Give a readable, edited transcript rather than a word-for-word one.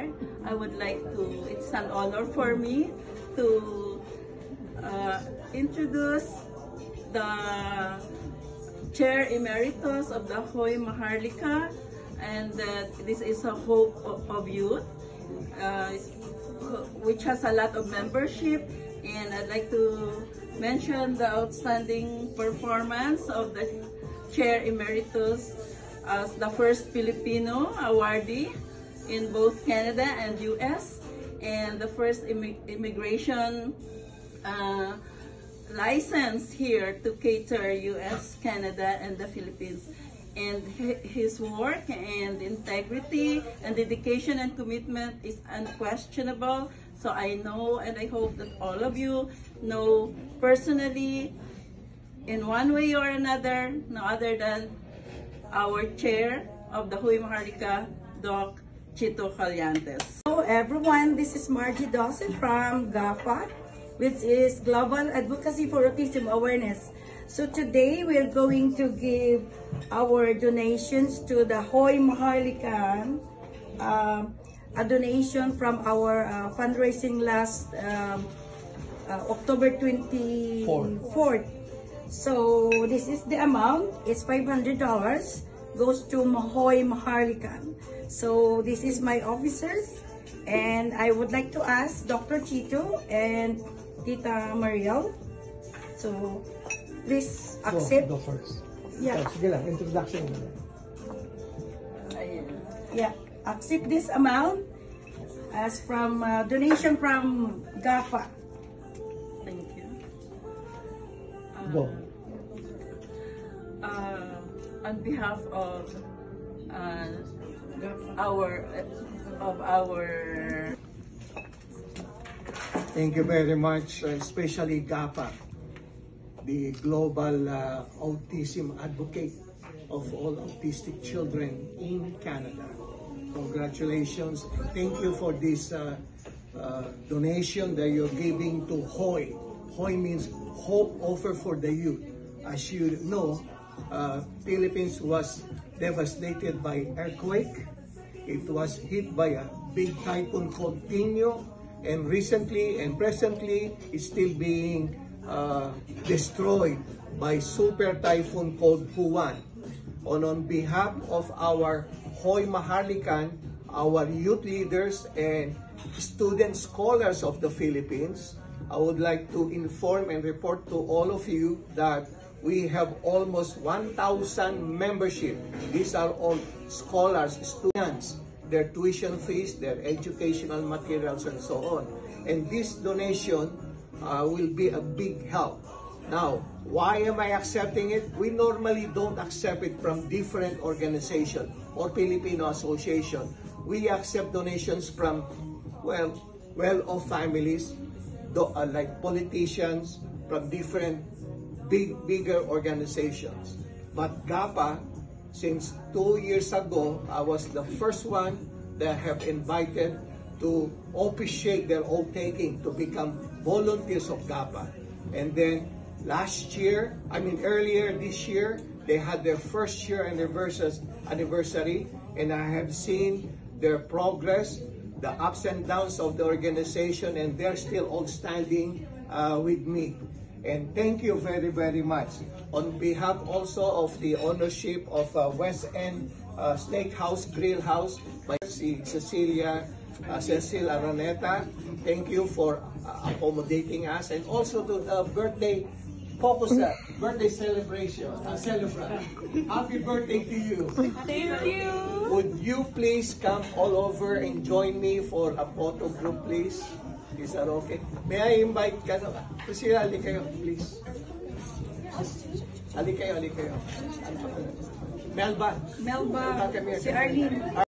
Chair, I would like to, it's an honor for me to introduce the Chair Emeritus of the Hoy Maharlika, and this is a Hope of Youth, which has a lot of membership, and I'd like to mention the outstanding performance of the Chair Emeritus as the first Filipino awardee in both Canada and US, and the first immigration license here to cater US, Canada, and the Philippines. And his work and integrity and dedication and commitment is unquestionable. So I know, and I hope that all of you know personally, in one way or another, no other than our Chair of the Hoy Maharlika, Doc Chito Calyantes. Hello everyone, this is Margie Dawson from GAFA, which is Global Advocacy for Autism Awareness. So today we're going to give our donations to the Hoy Maharlika, a donation from our fundraising last October 24th. So this is the amount, it's $500, goes to Hoy Maharlika. So this is my officers, and I would like to ask Dr. Chito and Tita Mariel. So please accept. Go first. Yeah. Sige lang, introduction. Yeah, accept this amount as from donation from GAFA. Thank you. Go. On behalf of our Thank you very much, especially GAPA, the global autism advocate of all autistic children in Canada. Congratulations. Thank you for this donation that you're giving to Hoy. Hoy means Hope Offer for the Youth. As you know, Philippines was devastated by earthquake. It was hit by a big typhoon called Tinyo, and recently and presently it's still being destroyed by super typhoon called Huan. On behalf of our Hoy Maharlikan, our youth leaders and student scholars of the Philippines, I would like to inform and report to all of you that we have almost 1,000 membership. These are all scholars, students, their tuition fees, their educational materials, and so on. And this donation will be a big help. Now, why am I accepting it? We normally don't accept it from different organizations or Filipino association. We accept donations from, well-off families, like politicians, from different bigger organizations. But GAPA, since 2 years ago, I was the first one that have invited to officiate their oath taking to become volunteers of GAPA. And then earlier this year, they had their first year anniversary, and I have seen their progress, the ups and downs of the organization, and they're still all standing with me. And thank you very, very much. On behalf also of the ownership of West End Steakhouse, Grill House, by Cecil Araneta, thank you for accommodating us. And also to the birthday celebration, celebrant. Happy birthday to you. Thank you. Would you please come all over and join me for a photo group, please? Is that okay? May I invite ka na? Kasi hali kayo, please. Hali kayo. Melba. Melba, si Arlene.